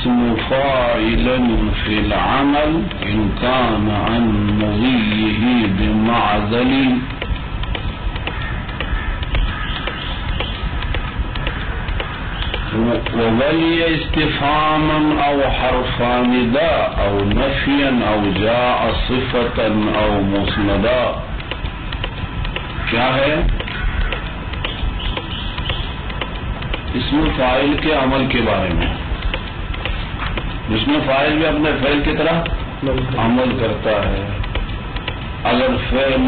اسم فاعل في العمل إن كان عن مضيه بمعزل وولي استفهاما أو حرفا نداء أو نفيا أو جاء صفة أو مسندا. کیا ہے؟ اسم فاعل کے عمل کے بارے میں، جس میں فاعل بھی اپنے فعل کی طرح عمل کرتا ہے. اگر فعل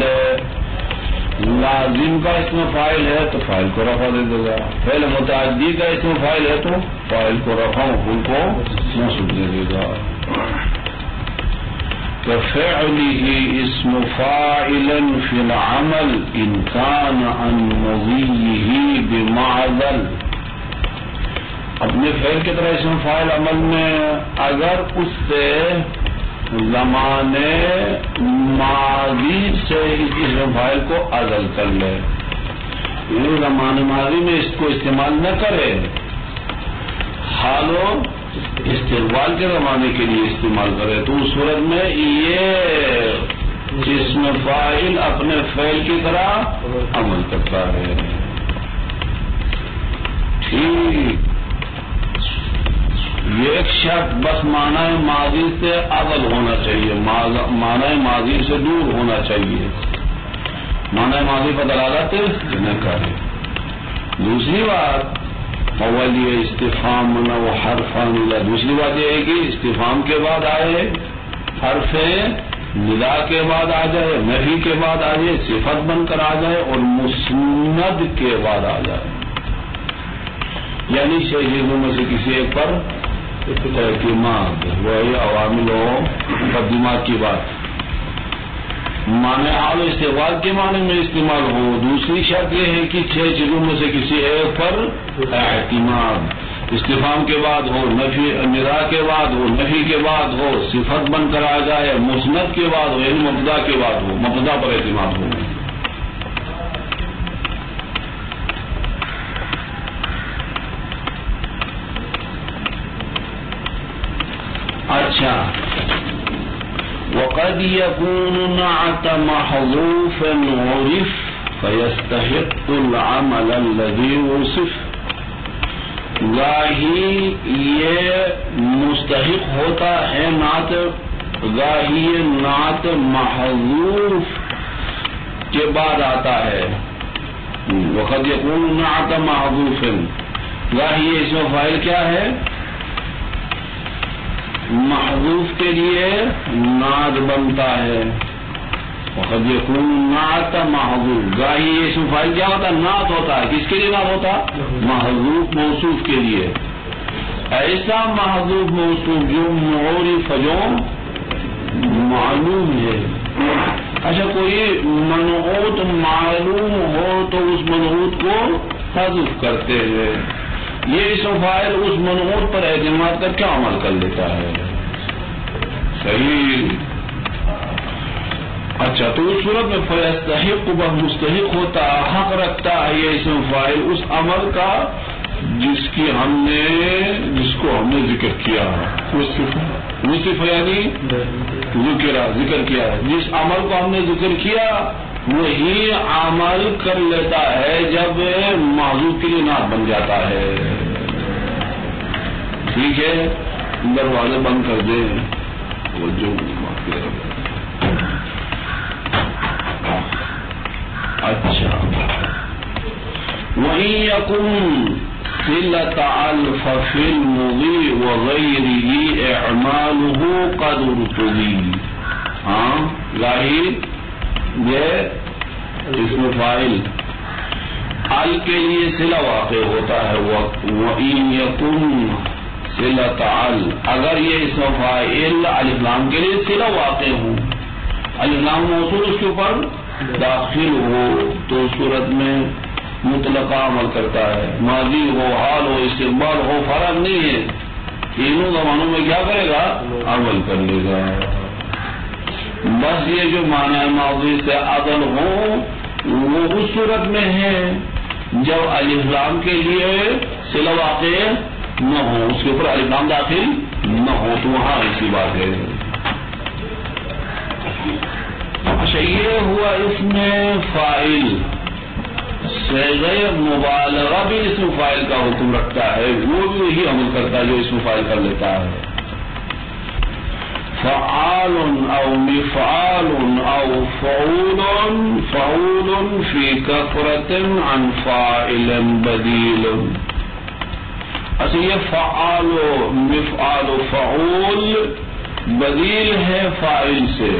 لازم کا اسم فاعل ہے تو فاعل کو رفع دے دے گا، فعل متعدی کا اسم فاعل ہے تو فاعل کو رفع مفعول کو منصوب دے دے گا. كفعله اسم فاعل في العمل إن كان عن مضيه بمعزل. اپنے فعل کی طرح اسم فاعل عمل میں اگر اس سے زمانے ماضی سے اس اسم فاعل کو عزل کر لے، یعنی زمانے ماضی میں اس کو استعمال نہ کرے، حال و استقبال کے زمانے کے لیے استعمال کرے، تو اس صورت میں یہ اسم فاعل اپنے فعل کی طرح عمل کرتا ہے. ٹھیک، یہ ایک شرط بس معنی ماضی سے عدل ہونا چاہیے، معنی ماضی سے دور ہونا چاہیے، معنی ماضی پر دلالت نہ کرے. دوسری بات ولی استفہام و حرفا ندا. دوسری بات یہ ہے کہ استفہام کے بعد آئے، حرف ندا کے بعد آ جائے، نفی کے بعد آ جائے، صفت بن کر آ جائے، اور مسند کے بعد آ جائے، یعنی چھ چیزوں میں سے کسی ایک پر اعتماد. وہی عوامل و مقدمات کی بات، معنی حال و استقبال کے معنی میں استعمال ہو. دوسری شرط یہ ہے کہ چھ چیزوں میں سے کسی ایک پر اعتماد، استفہام کے بعد ہو، نفی ندا کے بعد ہو، نفی کے بعد ہو، صفت بن کر آ جائے، مسند کے بعد ہو، یعنی مبتدا کے بعد ہو، مبتدا پر اعتماد ہو. اچھا، وقد يكون نعت محذوفا عرف فيستحق العمل الذي وصف. گاہی یہ مستحق ہوتا ہے نعت، گاہی یہ نعت محذوف کے بعد آتا ہے. وقد يكون نعت محذوفا، گاہی یہ اسم فاعل کیا ہے؟ محذوف کے لیے نعت بنتا ہے. وقد يكون نعت محذوف، گاہی یہ اسم فاعل کیا ہوتا ہے؟ نعت ہوتا ہے. کس کے لیے نعت ہوتا؟ محذوف موصوف کے لیے. ایسا محذوف موصوف جو معرف، جو معلوم ہے. اچھا، کوئی منعوت معلوم ہو تو اس منعوت کو حذف کرتے ہیں. یہ اسم فاعل اس منعوت پر اعتماد کر کے عمل کر لیتا ہے. صحیح. اچھا، تو اس صورت میں فیستحق مستحق ہوتا، حق رکھتا ہے یہ اسم فاعل اس عمل کا جس کو ہم نے ذکر کیا. وصف یعنی ذکر کیا ہے. جس عمل کو ہم نے ذکر کیا وہی عمل کر لیتا ہے جب معذوف کے لیے نعت بن جاتا ہے. ٹھیک ہے، دروازے بند کر دیں. وہ جو اچھا، وَإِن يَكُن صِلَةَ أَلْفَ فِي الْمُضِي وَغَيْرِهِ إِعْمَالُهُ قَدْ ارْتُضِي. ہاں، ظاہر یہ اسم فاعل ال کے لیے صلہ واقع ہوتا ہے. وَإِن يَكُن صِلَةَ ال، اگر یہ اسم فاعل الف لام کے لیے صلہ واقع ہو، الف لام موصول اس کے اوپر داخل ہو، تو صورت میں مطلقہ عمل کرتا ہے. ماضی ہو، حال ہو، استقبال ہو، فرق نہیں ہے، تینوں زمانوں میں کیا کرے گا؟ عمل کر لے گا. بس یہ جو معنی ماضی سے عدل ہو وہ اس صورت میں ہے جب الف لام کے لیے صلہ واقع نہ ہو، اس کے اوپر الف لام داخل نہ ہو، تو وہاں ایسی بات ہے. اچھا یہ ہوا اس میں فاعل. صیغہ مبالغہ بھی اسم فاعل کا حکم رکھتا ہے، وہ بھی وہی عمل کرتا ہے جو اسم فاعل کر لیتا ہے. فعال او مفعال او فعول فی کثرت عن فاعل بدیل. اچھا یہ فعال و مفعال و فعول بدیل ہے فاعل سے،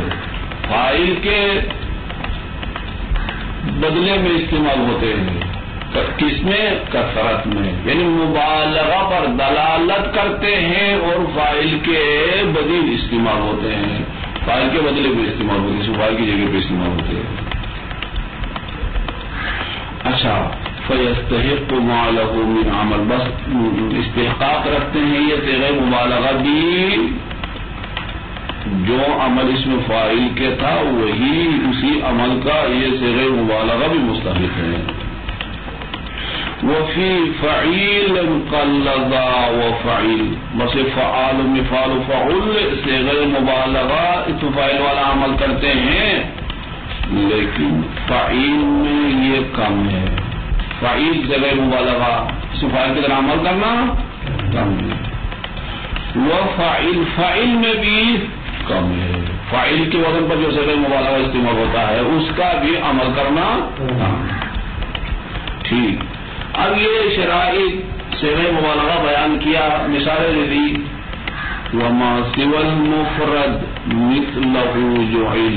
فاعل کے بدلے میں استعمال ہوتے ہیں. کس میں؟ کثرت میں، یعنی مبالغہ پر دلالت کرتے ہیں اور فاعل کے بدیل استعمال ہوتے ہیں، فاعل کے بدلے میں استعمال ہوتے ہیں، فاعل کی جگہ پہ استعمال ہوتے ہیں. اچھا فَيَسْتَحِقُّ مَا لَهُ مِنْ عَمَلٍ، بس استحقاق رکھتے ہیں یہ صيغہ مبالغہ بھی، جو عمل اس میں فاعل کے تھا وہی اسی عمل کا یہ صيغہ مبالغہ بھی مستحق ہے. وفی فعیل قلدا وفعیل، بس فعال مفعال فعول صيغہ مبالغہ اسم فاعل والا عمل کرتے ہیں، لیکن فعیل میں یہ کم ہے. فعیل صيغہ مبالغہ اسم فاعل کی طرح عمل کرنا کم ہے، وفعیل فعیل میں بھی کم ہے. فاعل کے وزن پر جو صيغہ مبالغہ استعمال ہوتا ہے اس کا بھی عمل کرنا کم. ٹھیک، اب یہ شرائط صيغہ مبالغہ بیان کیا، مثالیں دے دی. وما سوى المفرد مثله جعل،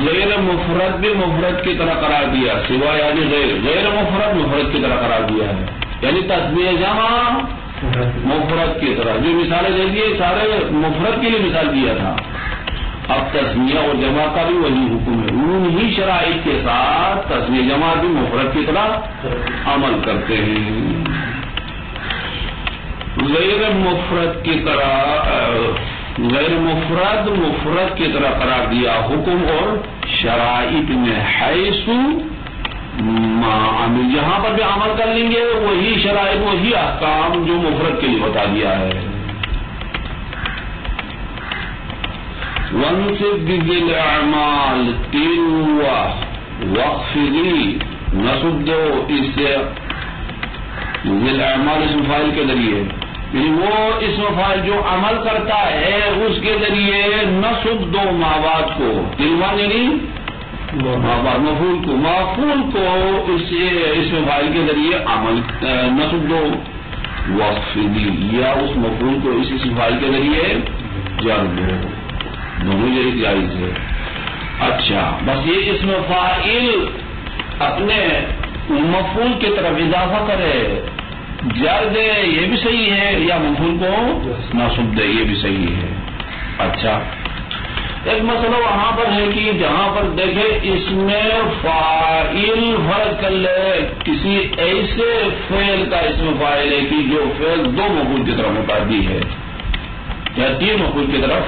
غیر مفرد بھی مفرد کی طرح قرار دیا، سوا یعنی غیر مفرد مفرد کی طرح قرار دیا ہے، یعنی تسمیہ جمع مفرد کی طرح. جو مثالیں دے دیے سارے مفرد کے لیے مثال دیا تھا، اب تسمیہ اور جمع کا بھی وہی حکم ہے. انہی شرائط کے ساتھ تسمیہ جمع بھی مفرد کی طرح عمل کرتے ہیں. غیر مفرد کی طرح غیر مفرد مفرد کی طرح قرار دیا حکم اور شرائط میں، حیث ما عمل، جہاں پر بھی عمل کر لیں گے وہی شرائط وہی احکام جو مفرد کے لیے بتا دیا ہے. وانصب بذل اعمال تلو وخفضی، نصب دو اس سے ذل اعمال اسم فاعل کے ذریعے، یعنی وہ اسم فاعل جو عمل کرتا ہے اس کے ذریعے نصب دو مابعد کو، تلوان یعنی مابعد مفعول کو اسم فاعل کے ذریعے عمل نصب دو. وخفضی، یا اس مفعول کو اس اسم فاعل کے ذریعے جر دو، دونوں یہ جائز ہے. اچھا بس یہ اسم فاعل اپنے مفعول کی طرف اضافہ کرے، جر دے یہ بھی صحیح ہے، یا مفعول کو نصب دے یہ بھی صحیح ہے. اچھا ایک مسئلہ وہاں پر ہے کہ جہاں پر دیکھے اس میں فاعل فرض کر لے کسی ایسے فعل کا اسم فاعل ہے کہ جو فعل دو مفعول کی طرف متعدی ہے یا تین مفعول کی طرف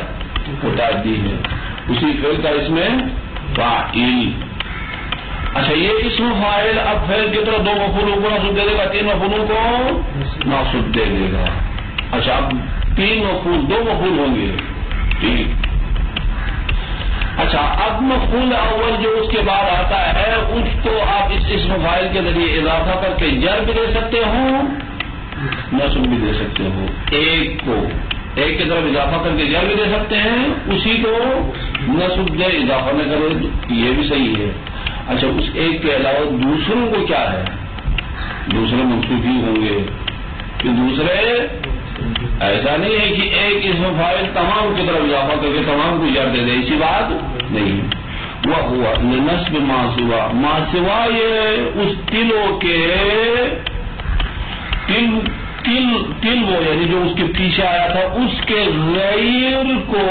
متعدی ہے، اسی فعل کا اسم فاعل. اچھا یہ اسم فاعل اب فعل کی طرف دو مفعولوں کو نصب دے دے گا، تین مفعولوں کو نصب دے دے گا. اچھا اب تین مفعول دو مفعول ہوں گے، ٹھیک. اچھا اب مفعول اول جو اس کے بعد آتا ہے اس کو آپ اس اسم فاعل کے ذریعے اضافہ کر کے جر بھی دے سکتے ہو نصب بھی دے سکتے ہو. ایک کو ایک کی طرف اضافہ کر کے جر بھی دے سکتے ہیں، اسی کو نصب دے اضافہ نہ کرے یہ بھی صحیح ہے. اچھا اس ایک کے علاوہ دوسروں کو کیا ہے، دوسرے منصوب ہی ہوں گے کہ دوسرے، ایسا نہیں ہے کہ ایک اسم فاعل تمام کی طرف اضافہ کر کے تمام کو جر دے دے، ایسی بات نہیں. وہ ہوا نصب ما سوا، ما سوا یہ اس تلو کے تل وہ یعنی جو اس کے پیچھے آیا تھا اس کے غیر کو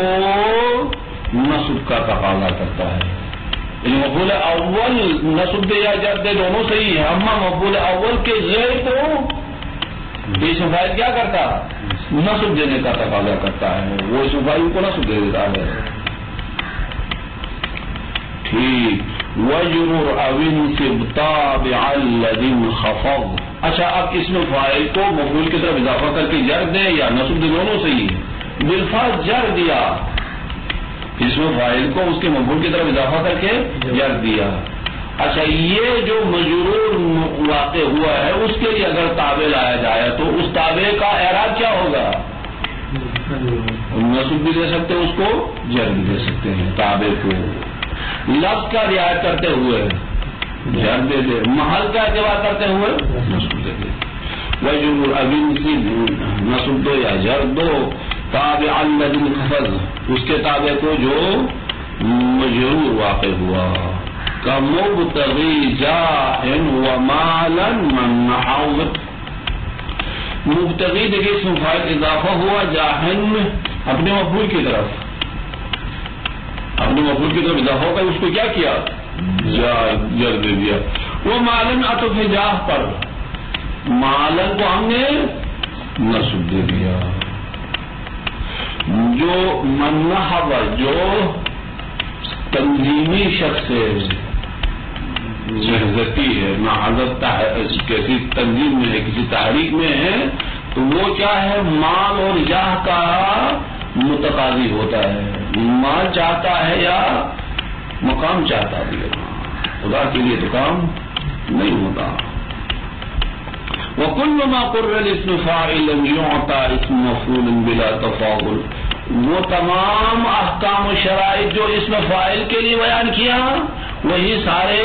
نصب کا تقاضا کرتا ہے. یعنی مفعول اول نصب دے یا جر دے دونوں صحیح ہے، اما مفعول اول کے غیر کو اسم فاعل کیا کرتا، نصب دینے کا تقاضا کرتا ہے، وہ اسم فاعل کو نصب دے دیتا ہے. ٹھیک. وجرر او انصب تابع الذي انخفض، اچھا اب اس میں فاعل کو مفعول کی طرف اضافہ کر کے جر دے یا نصب دے، دونوں صحیح ہے. بالفرض جر دیا، اس میں فاعل کو اس کے مفعول کی طرف اضافہ کر کے جر دیا. اچھا یہ جو مجرور واقع ہوا ہے اس کے لیے اگر تابع لایا جائے تو اس تابع کا اعراب کیا ہوگا؟ نصب بھی دے سکتے ہیں، اس کو جر بھی دے سکتے ہیں. تابع کو لفظ کا رعایت کرتے ہوئے جر دے دے، محل کا اعتبار کرتے ہوئے نصب دے دے. وجرور ابھی نصب دو یا جر دو. تابع الذی خفض، اس کے تابع کو جو مجرور واقع ہوا. کمبتغی جاء ومالا من نحو. مبتغی دیکھیے اس میں فاعل اضافہ ہوا جاہن میں اپنے مفعول کی طرف، اپنے مفعول کی طرف اضافہ ہو کر اس کو کیا کیا؟ جر دے دیا. وہ مالن عطف جاہ پر، مالن کو ہم نے نصب دے دیا. جو منحب جو تنظیمی شخص ہے، نہضتی ہے، نہضت کسی تنظیم میں ہے، کسی تحریک میں ہے، تو وہ کیا ہے؟ مال اور جاہ کا متقاضی ہوتا ہے. مال چاہتا ہے یا مقام چاہتا ہے، خدا کے لیے تو کام نہیں ہوتا. وَكُلُّ مَا قُرَّ الْاسْمُ فَاعِلًا يُعْطَى اسْمُ مَفْعُولٍ بِلَا تَفَاضُلٍ. وہ تمام احکام و شرائط جو اس میں فاعل کے لیے بیان کیا وہی سارے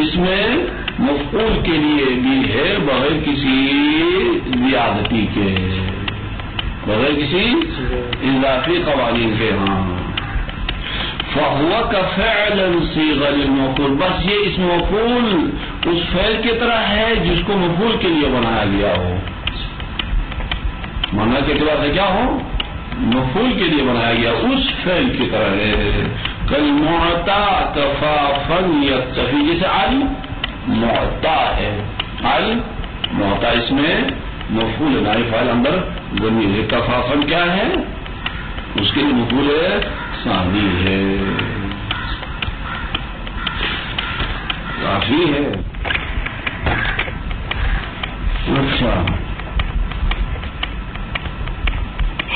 اس میں مفعول کے لیے بھی ہے، بغیر کسی زیادتی کے، بغیر کسی اضافی قوانین کے. ہاں فَهُوَ كَفِعْلًا صِيغَ لِلْمَفْعُولِ. بس یہ اس مفعول اس فعل کی طرح ہے جس کو مفعول کے لیے بنایا گیا ہو. معنی کے اعتبار سے کیا ہو؟ مفعول کے لیے بنایا گیا اس فعل کی طرح ہے. کالمعطا کفافا یکتفی، جیسے المعطا ہے، المعطا اس میں مفعول نائب فاعل اندر ضمیر ہے. کفافا کیا ہے؟ اس کے لیے مفعول ثانی ہے، کافی ہے. اچھا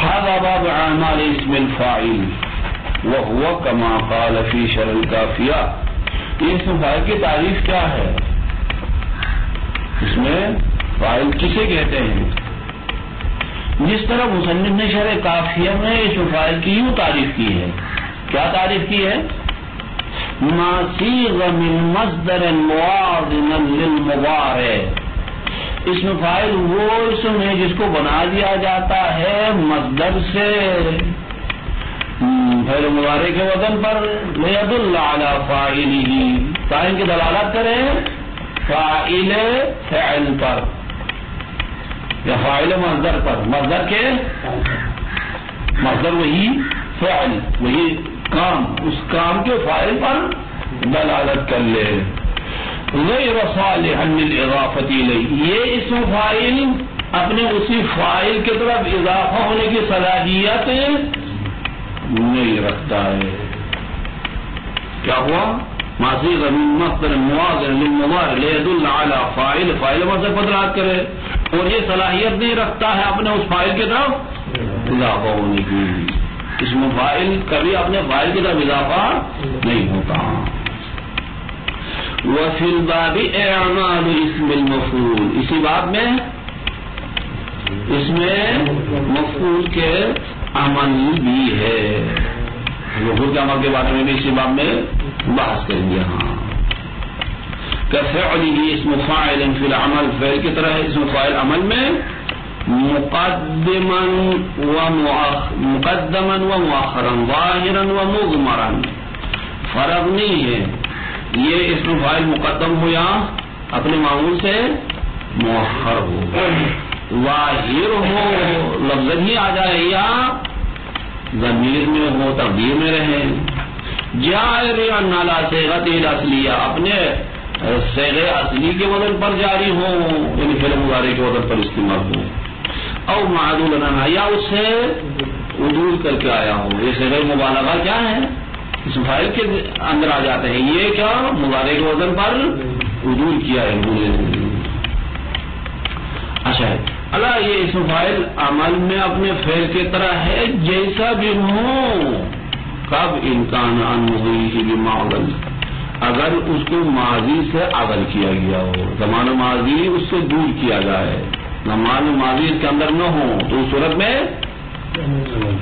هذا باب اعمال اسم الفاعل وهو كما قال في شرح الكافية. اسم فاعل کی تعریف کیا ہے؟ اس میں فاعل کسے کہتے ہیں؟ جس طرح مصنف نے شرح کافیہ میں اسم فاعل کی یوں تعریف کی ہے. کیا تعریف کی ہے؟ ما صيغ من مصدر موازن للمضارع. اسم فاعل وہ اسم ہے جس کو بنا دیا جاتا ہے مصدر سے فعل مضارع کے وزن پر، لیدل علی فاعلہ، فاعل کی دلالت کرے فاعل فعل پر یا فاعل مصدر پر. مصدر کے مصدر وہی فعل، وہی کام، اس کام کے فاعل پر دلالت کر لے. غیر صالحا للاضافۃ الیہ، یہ اسم فاعل اپنے اسی فاعل کی طرف اضافہ ہونے کی صلاحیت نہیں رکھتا ہے. کیا ہوا؟ ما صيغ من مصدر موازن للمضارع لیدل علی فاعل، فاعل مصدر پر دلالت کرے، اور یہ صلاحیت نہیں رکھتا ہے اپنے اس فاعل کی طرف اضافہ ہونے کی. اسم فاعل کبھی اپنے فاعل کی طرف اضافہ نہیں ہوتا. وفی الباب اعمال اسم المفعول، اسی باب میں اس میں مفعول کے عمل بھی ہے. مفعول کے عمل کے بارے میں بھی اسی باب میں بحث کریں گے. ہاں كفعله اسم فاعل فی العمل، فعل کی طرح ہے اسم فاعل عمل میں مقدما ومؤخرا ظاہرا ومضمرا. فرق نہیں ہے یہ اسم فاعل مقدم ہو یا اپنے معمول سے مؤخر ہو، ظاہر ہو لفظ ہی آ جائے یا ضمیر میں ہو تقدیر میں رہے. جائر یا نالا صیغت الاصلیہ، اپنے صیغہ اصلی کے وزن پر جاری ہو، یعنی فعل مضارع کے وزن پر استعمال ہو. او معدول عنہ، یا اس سے عدول کر کے آیا ہو. یہ صیغہ مبالغہ کیا ہے؟ اسم فاعل کے اندر آ جاتے ہیں. یہ کیا مضارع کے وزن پر عدول کیا ہے. اچھا ہے اللہ یہ اسم فاعل عمل میں اپنے فعل کی طرح ہے جیسا بھی ہو. کب امکان انہی بمعضل اگر اس کو ماضی سے عدل کیا گیا ہو, زمان ماضی اس سے دور کیا جائے, زمان ماضی اس کے اندر نہ ہو تو اس صورت میں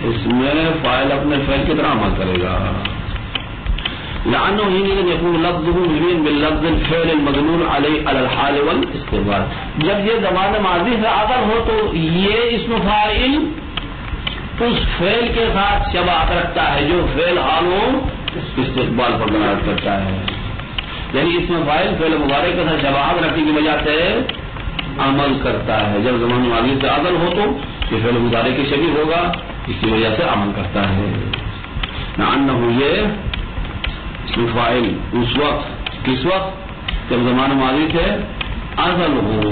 اس میں فاعل اپنے فعل کی طرح عمل کرے گا. لأنه حينئذ يكون لفظه مبين باللفظ الفعل المدلول عليه على الحال والاستقبال. جب یہ زمان ماضی سے عدل ہو تو یہ اسم فاعل اس فعل کے ساتھ شباہت رکھتا ہے جو فعل حال و استقبال پر دلالت کرتا ہے. یعنی اسم فاعل فعل مضارع کے ساتھ شباہت رکھنے کی وجہ سے عمل کرتا ہے. جب زمان ماضی سے عدل ہو تو یہ فعل مضارع کی شبیہ ہوگا, اس کی وجہ سے عمل کرتا ہے. لأنه یہ اسم فاعل اس وقت کس وقت جب زمان ماضی سے عدل ہو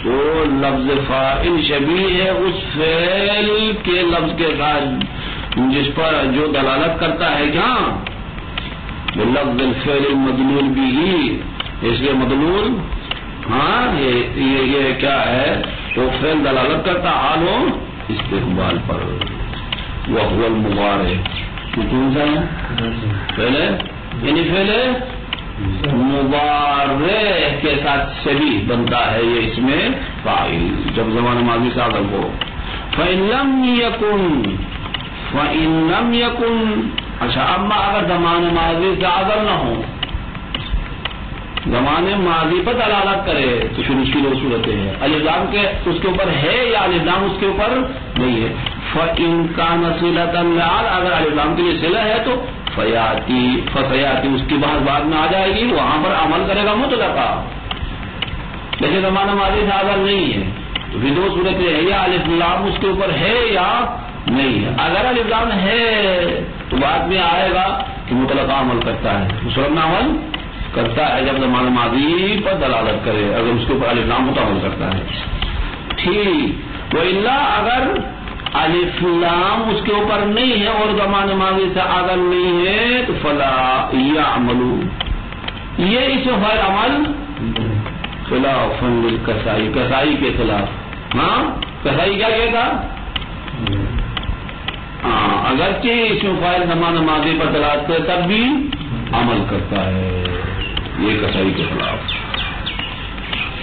تو لفظ فاعل شبیہ ہے اس فعل کے لفظ کے ساتھ جس پر جو دلالت کرتا ہے کیا لفظ الفعل المدلول بھی, اس لیے مدلول ہاں یہ کیا ہے وہ فعل دلالت کرتا حال و استقبال پر. وهو المضارع کون سا ہے پہلے یعنی پہلے مضارع کے ساتھ شبیہ بنتا ہے یہ اس میں فاعل جب زمان ماضی سے عدل ہو. فإن لم يكن اچھا اما اگر زمان ماضی سے عدل نہ ہو, زمان ماضی پر دلالت کرے تو پھر اس کی دو صورتیں ہیں. الف لام کے اس کے اوپر ہے یا الف لام اس کے اوپر نہیں ہے. فإن كان صلة لعل اگر الف لام کے لیے صلہ ہے تو فسیاتی اس کی بحث بعد میں آ جائے گی, وہاں پر عمل کرے گا مطلقہ. لیکن زمان ماضی سے عدل نہیں ہے تو پھر دو صورتیں ہیں, یا الف لام اس کے اوپر ہے یا نہیں ہے. اگر الف لام ہے تو بعد میں آئے گا کہ مطلقہ عمل کرتا ہے, صورت میں عمل کرتا ہے جب زمان ماضی پر دلالت کرے, اگر اس کے اوپر الف لام ہوتا عمل کرتا ہے. ٹھیک وإلا اگر الف لام اس کے اوپر نہیں ہے اور زمان ماضی سے عدل نہیں ہے تو فلا یعملو یہ اسم فاعل عمل خلاف للکسائی کسائی کے خلاف. ہاں کسائی کیا کہتا اگرچہ اسم فاعل زمان ماضی پر دلالت کرے تب بھی عمل کرتا ہے, یہ کسائی کے خلاف.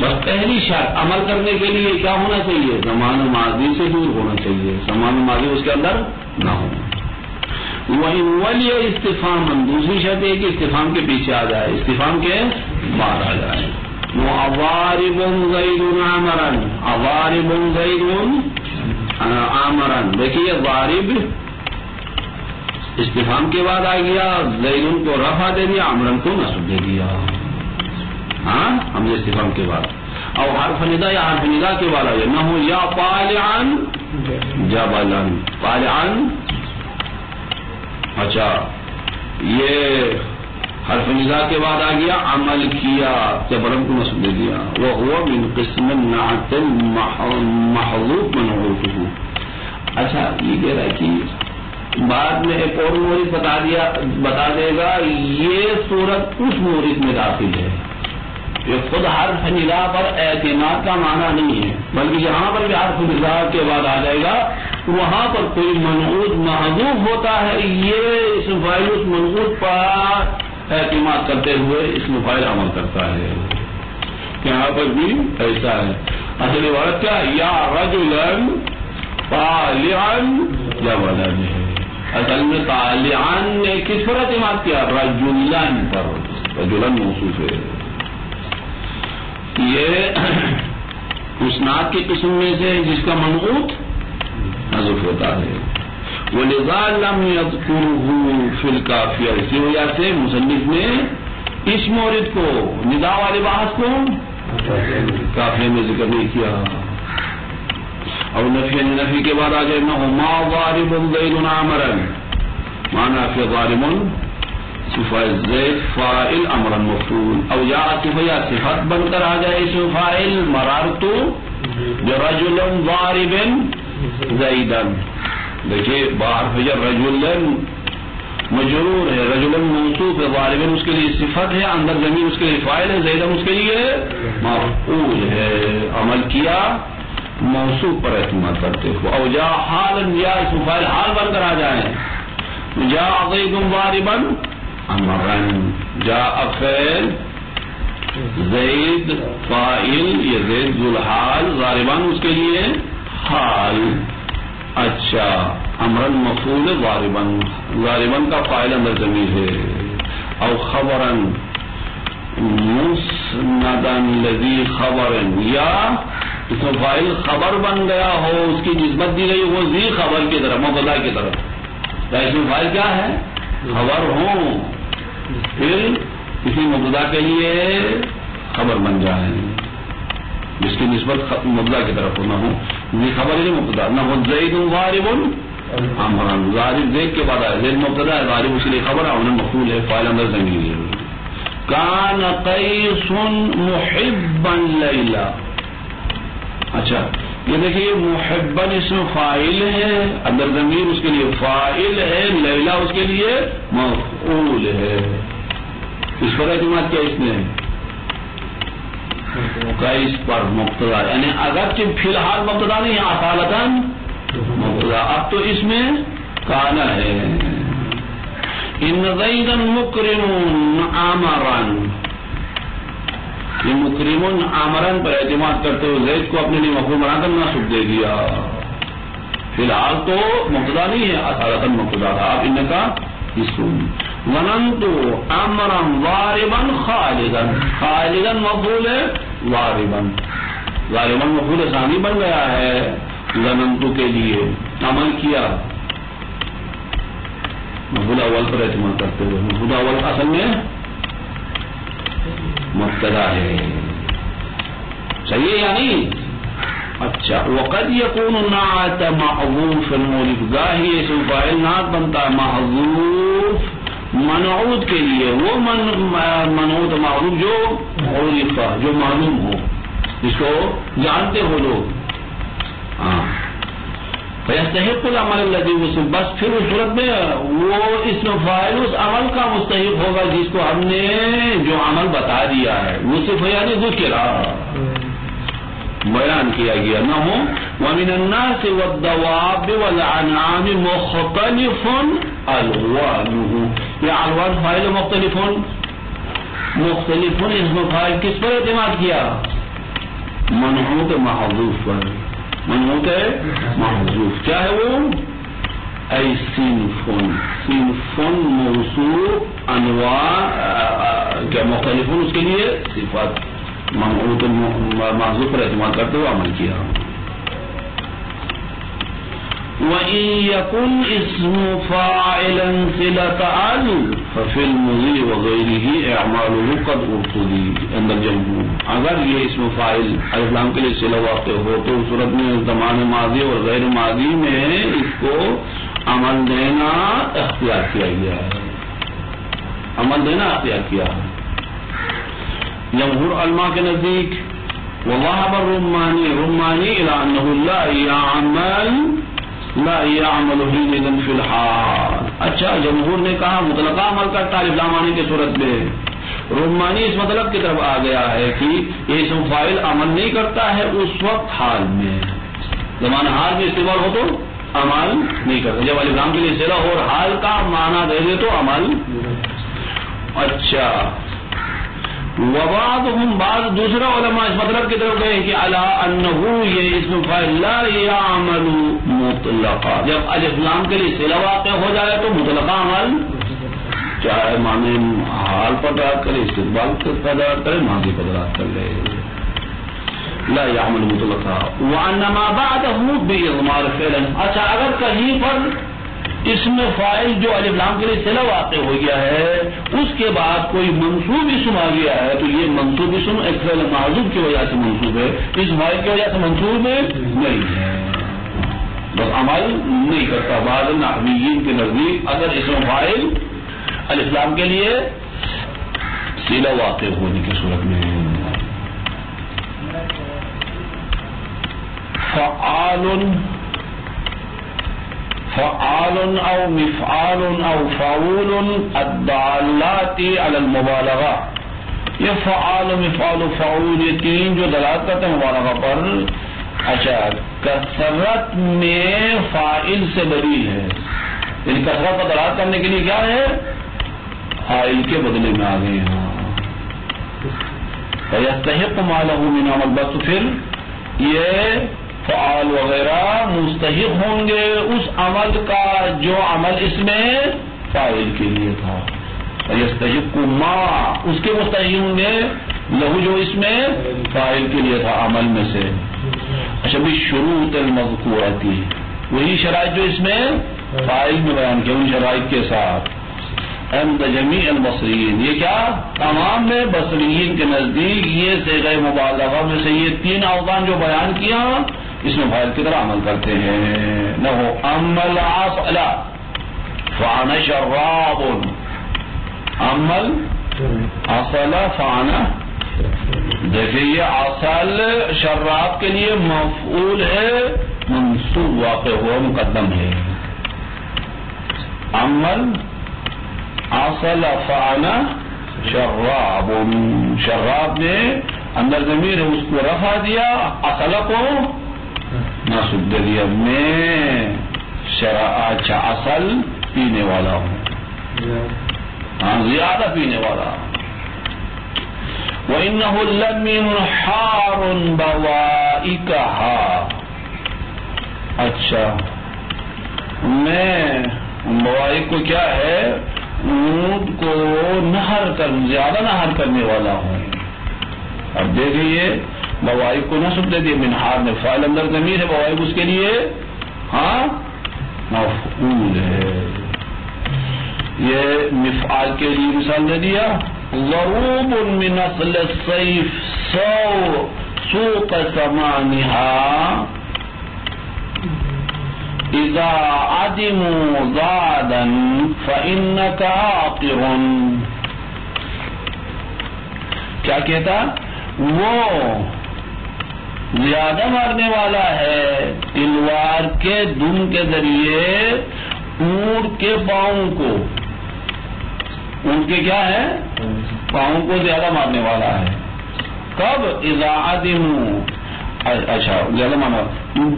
بس پہلی شرط عمل کرنے کے لیے کیا ہونا چاہیے, زمان ماضی سے دور ہونا چاہیے, زمان ماضی اس کے اندر نہ ہو. وہیں ولی استفہام دوسری شرط ہے کہ استفہام کے پیچھے آ جائے, استفہام کے بعد آ جائے. وَضَارِبٌ زَيْدٌ عَمَرًا وَضَارِبٌ زَيْدٌ عَمَرًا. دیکھیے ضارب استفہام کے بعد آ گیا, زیدن کو رفع دے دیا, عمرن کو نصب دے دیا. ہاں ہم یہ استفہام کے بعد اور حرف ندا یا حرف ندا کے بعد آ گیا نہ ہو یا طالعاً جبلاً طالعاً. اچھا یہ حرف ندا کے بعد آ گیا عمل کیا, جبلاً کو نصب دے دیا. وهو من قسم النعت المحذوف منعوته. اچھا یہ کہہ رہا ہے کہ بعد میں ایک اور مورد بتا دے گا, یہ صورت اس مورد میں داخل ہے. یہ خود حرف ندا پر اعتماد کا معنی نہیں ہے, بلکہ جہاں پر بھی حرف ندا کے بعد آ جائے گا وہاں پر کوئی منعوت محذوف ہوتا ہے, یہ اسم فاعل اس منعوت پر اعتماد کرتے ہوئے اسم فاعل عمل کرتا ہے. یہاں پر بھی ایسا ہے. اصل عبارت کیا یا رجلاً طالعاً جبلاً ہے. اصل میں طالعاً نے کس پر اعتماد کیا, رجلاً پر, رجلاً موصوف ہے. یہ مسناد کی قسم میں سے جس کا منعوت حذف ہوتا ہے. وَلِذَا لَمْ يَذْكُرْهُ فِي الْكَافِيَةِ. اسی وجہ سے مصنف نے اس مورد کو ندا والے بحث کو کافیہ میں ذکر نہیں کیا. اور نفی کے بعد آ جائے نہ ہو ما ضارب زید عمرا, مانا فی ضارب صفت زید فاعل امرا مفعول, او یا صفت بن کر آ جائے اسم فاعل مررت برجل ضارب زیدا. دیکھیے باہر فجر رجل مجرور ہے، رجل موصوف ہے، ضاربا اس کے لیے صفت ہے، اندر ضمیر اس کے لیے فاعل ہے، زیدن اس کے لیے مفعول ہے. عمل کیا موصوف پر اعتماد کرتے ہو. او جا حالا، یا اسم فاعل حال بن کر آ جائیں. جا زید ضاربا امرا، جا فعل، زید فاعل، یہ زید ذو الحال، ضاربان اس کے لیے حال. اچھا، امرن مفعول ضاربن، ضاربن کا فاعل اندر ضمیر ہے. او خبرن مسندن لذی خبرن، یا اس میں فاعل خبر بن گیا ہو، اس کی نسبت دی گئی ہو ذی خبر کی طرف، مبتدا کی طرف. اس میں فاعل کیا ہے؟ خبر ہوں، پھر کسی مبتدا کے لیے خبر بن جائے جس کی نسبت مبتدا کی طرف نہ ہو. یہ خبر ہی مبتدا نہ ہو. زید ضارب امرا، ضارب زید کے بعد آئے، زید مبتدا ہے، ضارب اس لیے خبر ہے، انہیں مفعول ہے، فاعل اندر ضمیر ہے. کان قیس محبا لیلا. اچھا یہ دیکھیے، محبن اسم فاعل ہے، اندر ضمیر اس کے لیے فاعل ہے، لیلا اس کے لیے مفعول ہے. اس پر اعتماد کیا اس نے؟ قیس پر مبتدا، یعنی اگرچہ فی الحال مبتدا نہیں ہے، اصالتاً مبتدا. اب تو اس میں کانا ہے. ان زیدا مکرم عامرا، یہ مکرم عامرن پر اعتماد کرتے ہوئے زید کو اپنے لیے مفعول بنا کر نصب دے دیا. فی الحال تو مبتدا نہیں ہے، اصالتاً مبتدا تھا. آپ ان کا اسم. ظننت امرا ضاربا خالدا، خالدا مفعول ہے، ضاربا، ضاربا مفعول ثانی بن گیا ہے ظننت کے لیے. عمل کیا مفعول اول پر اعتماد کرتے ہوئے. مفعول اول اصل میں مبتدا ہے، صحیح ہے یا نہیں؟ اچھا، وقد يكون نعت محذوف المولد، ظاہر اسم فاعل نعت بنتا ہے محذوف منعوت کے لیے، وہ منعوت معروف جو عرفہ، جو معلوم ہو، جس کو جانتے ہو لوگ. فیستحق العمل الذی وصف، بس پھر اس صورت میں وہ اسم فاعل اس عمل کا مستحق ہوگا جس کو ہم نے جو عمل بتا دیا ہے. وصف یعنی ذکر، بیان کیا گیا. نہ ہو ومن الناس والدواب والانعام مختلف الوانه، یہ الوان فاعل مختلف، مختلف اسم فاعل کس پر اعتماد کیا؟ منعوت محذوف پر. منعوت محذوف کیا ہے وہ؟ ای صنفن، صنفن موصوف، انواع کیا مختلف اس کے لیے صفات، منعوت محذوف پر اعتماد کرتے ہوئے عمل کیا. وَإِن يَكُنْ اسْمُ فَاعِلًا صِلَةَ عَلْ فَفِي الْمُضِي وَغَيْرِهِ إِعْمَالُهُ قَدْ أُرْتُضِي. اندر جمہور، اگر یہ اسم فاعل الف لام کے لیے صلہ واقع ہو تو اس صورت میں زمان ماضی اور غیر ماضی میں اس کو عمل دینا اختیار کیا گیا ہے، عمل دینا اختیار کیا ہے. جمہور علماء کے نزدیک وذهب الرمانی، رمانی الى انه لا يعمل حينئذ في الحال. اچھا، جمہور نے کہا مطلقہ عمل کرتا الف لام آنے کی صورت میں. رمانی اس مطلب کی طرف آ گیا ہے کہ یہ اسم فاعل عمل نہیں کرتا ہے اس وقت حال میں، زمان حال میں استعمال ہو تو عمل نہیں کرتا. جب الف لام کے لیے صلہ ہو اور حال کا معنی دے دے تو عمل. اچھا، وبعضهم بعض دوسرا علماء اس مطلب کی طرف گئے کہ علی انہ یہ اسم فاعل لا یعمل مطلقا، جب الف لام کے لیے صلہ واقع ہو جائے تو مطلقہ عمل، چاہے معنی حال پر دلالت کرے، استقبال پر دلالت کرے، ماضی پر دلالت کر لے، لا یعمل مطلقا. وان ما بعده باضمار فعلا. اچھا، اگر کہیں پر اسم فاعل جو الف لام کے لیے صلہ واقع ہو گیا ہے اس کے بعد کوئی منصوب اسم آ گیا ہے تو یہ منصوب اسم ایک فعل معذوف کی وجہ سے منصوب ہے، اس فاعل کی وجہ سے منصوب نہیں ہے، بس عمل نہیں کرتا. بعض نحویین کے نزدیک اگر اسم فاعل الف لام کے لیے صلہ واقع ہونے کی صورت میں فعال، فعال او مفعال او فعول الدالات علی المبالغہ. یہ فعال و مفعال و فعول یہ تین جو دلالت کرتے ہیں مبالغہ پر. اچھا کثرت میں فاعل سے بدیل ہے، یعنی کثرت پر دلالت کرنے کے لیے کیا ہے؟ فاعل کے بدلے میں آ گئے ہیں. فَيَسْتَحِقُ مَا لَهُ مِنْ عَمَلٍ، بس پھر یہ فعال وغیرہ مستحق ہوں گے اس عمل کا جو عمل اس میں فاعل کے لیے تھا. فَيَسْتَحِقُ مَا، اس کے مستحق ہوں گے لہو جو اس میں فاعل کے لیے تھا عمل میں سے. اچھا بھی شروط المذکورتی، وہی شرائط جو اس میں فاعل میں بیان کیا ان شرائط کے ساتھ. عند جمیع البصرین، یہ کیا تمام میں بصرین کے نزدیک یہ صیغہ مبالغہ میں سے یہ تین اوزان جو بیان کیا اس میں فاعل کی طرح عمل کرتے ہیں. نہ ہو عمل عصل فانا شراب، عمل عصل فانا، دیکھیے یہ اصل شراب کے لیے مفعول ہے منصوب واقع ہوا مقدم ہے. عمل اصل فعنا شراب، شراب نے اندر ضمیر اس کو رفع دیا، اصل کو نصب دے دیا. میں اچھا اصل پینے والا ہوں، ہاں زیادہ پینے والا. وَإِنَّهُ لَمِنْ حَارٌ بَوَائِكَهَا، اچھا میں بوائک کو کیا ہے؟ اونٹ کو زیادہ نہر کرنے والا ہوں. اب دیکھیے بوائک کو نصب دے دیے، منہار میں فاعل اندر ضمیر ہے، بوائک اس کے لیے ہاں مفعول ہے. یہ مفعال کے لیے مثال دے دیا، ضروب من اصل السيف سوق ثمانها اذا عدموا ضادا فانك عاقر. کیا کہتا؟ وہ زیادہ مارنے والا ہے تلوار کے دم کے ذریعے اونٹ کے پاؤں کو، اونٹ کے کیا ہے پاؤں کو زیادہ مارنے والا ہے. کب؟ اذا عدموا، اچھا زیادہ مارنا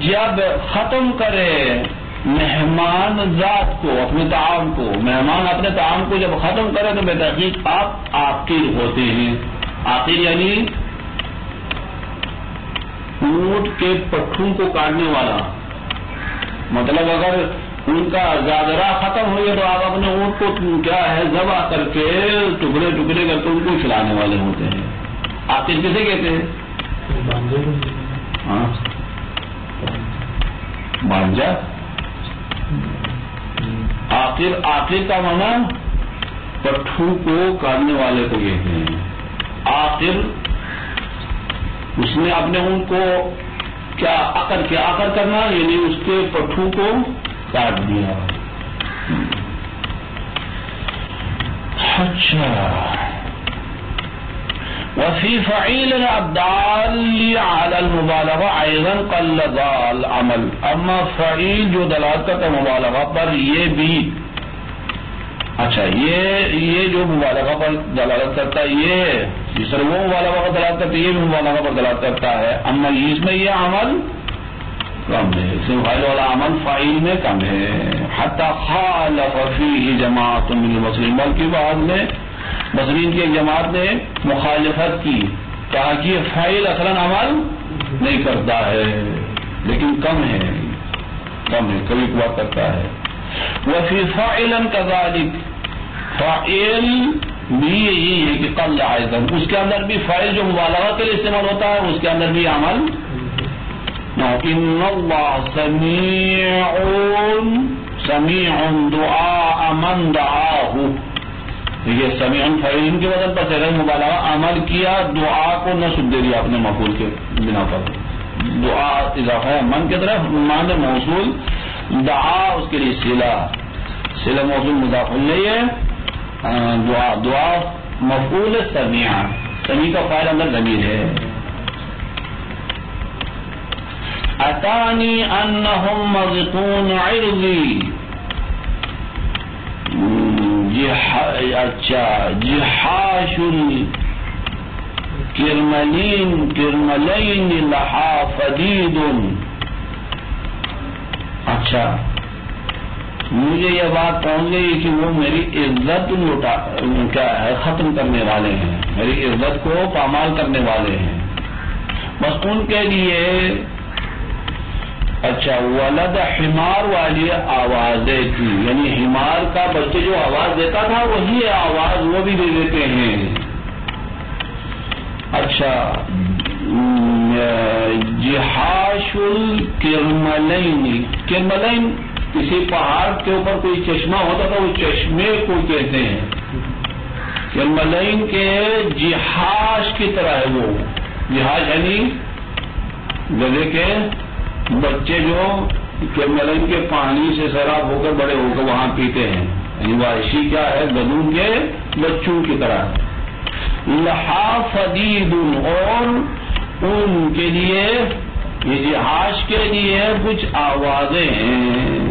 جب ختم کرے مہمان ذات کو، اپنے طعام کو، مہمان اپنے طعام کو جب ختم کرے تو بے تحقیق آپ عاقر ہوتے ہیں. عاقر یعنی اونٹ کے پٹھوں کو کاٹنے والا. مطلب اگر ان کا زادرہ ختم ہوئے تو آپ اپنے اونٹ کو کیا ہے ذبح کر کے ٹکڑے ٹکڑے کر کے ان کو کھلانے والے ہوتے ہیں. عاقر کسے کہتے ہیں؟ ہاں بانجا. عاقر کا معنی پٹھوں کو کاٹنے والے کو کہتے ہیں. عاقر اس نے اپنے اونٹ کو کیا عقر کرنا، یعنی اس کے پٹھوں کو کاٹ دیا. اچھا وفي فعيل الدال على المبالغہ ايضا قل ذا العمل. اما فعیل جو دلالت کرتا ہے مبالغہ پر یہ بھی، اچھا یہ جو مبالغہ پر دلالت کرتا ہے یہ جس طرح وہ مبالغہ پر دلالت کرتا ہے یہ بھی مبالغہ پر دلالت کرتا ہے. اما اس میں یہ عمل کم ہے، فاعل والا عمل فاعل میں کم ہے. حتی خالف فیہ جماعت من المبصرین، بلکہ بعد میں بصرین کی ایک جماعت نے مخالفت کی، کہا کہ یہ فاعل اصلا عمل نہیں کرتا ہے لیکن کم ہے کبھی کبھار کرتا ہے. وفی فاعلا کذالک، فاعل بھی یہی ہے کہ قل ايضا، اس کے اندر بھی فاعل جو مبالغہ کے لیے استعمال ہوتا ہے اس کے اندر بھی عمل. ان اللہ سمیع دعاء من دعاہ، یہ سمیع فاعل کے وزن پر صیغہ مبالغہ عمل کیا، دعا کو نصب دے دیا اپنے مفعول کے بنا پر. دعا اضافہ ہے من کی طرف، مان موصول، دعا اس کے لیے صلہ موصول مضاف نہیں ہے. دعا مفعول سمیع، سمیع کا فاعل اندر ضمیر ہے. اتانی انہم مذقون عرضی. اچھا جحاش کرملین لہا فدید. اچھا مجھے یہ بات پہنچ گئی کہ وہ میری عزت ختم کرنے والے ہیں، میری عزت کو پامال کرنے والے ہیں. بس ان کے لیے اچھا ولد حمار والی آوازیں تھی، یعنی حمار کا بچے جو آواز دیتا تھا وہی آواز وہ بھی دے دیتے ہیں. اچھا جحاش الکرملین، کرملین کسی پہاڑ کے اوپر کوئی چشمہ ہوتا تھا، وہ چشمے کو کہتے ہیں. کرملین کے جحاش کی طرح ہے وہ. جحاش یعنی گدھے کے بچے جو کرملین کے پانی سے سیراب ہو کر بڑے ہو کر وہاں پیتے ہیں، یعنی وحشی کیا ہے گدھوں کے بچوں کی طرح. لہا فدید، اور ان کے لیے یہ جہاز کے لیے کچھ آوازیں ہیں.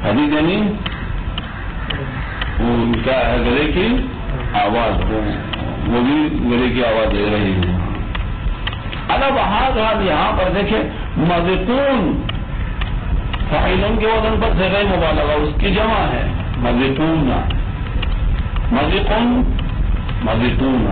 حدیث یعنی ان کا ہے گلے کی آواز، وہ بھی گلے کی آواز دے رہی ہے. اب یہاں پر دیکھیں مذقون فاعلون کے وزن پر صیغہ مبالغہ اس کی جمع ہے مذقون، مذقون مذقون.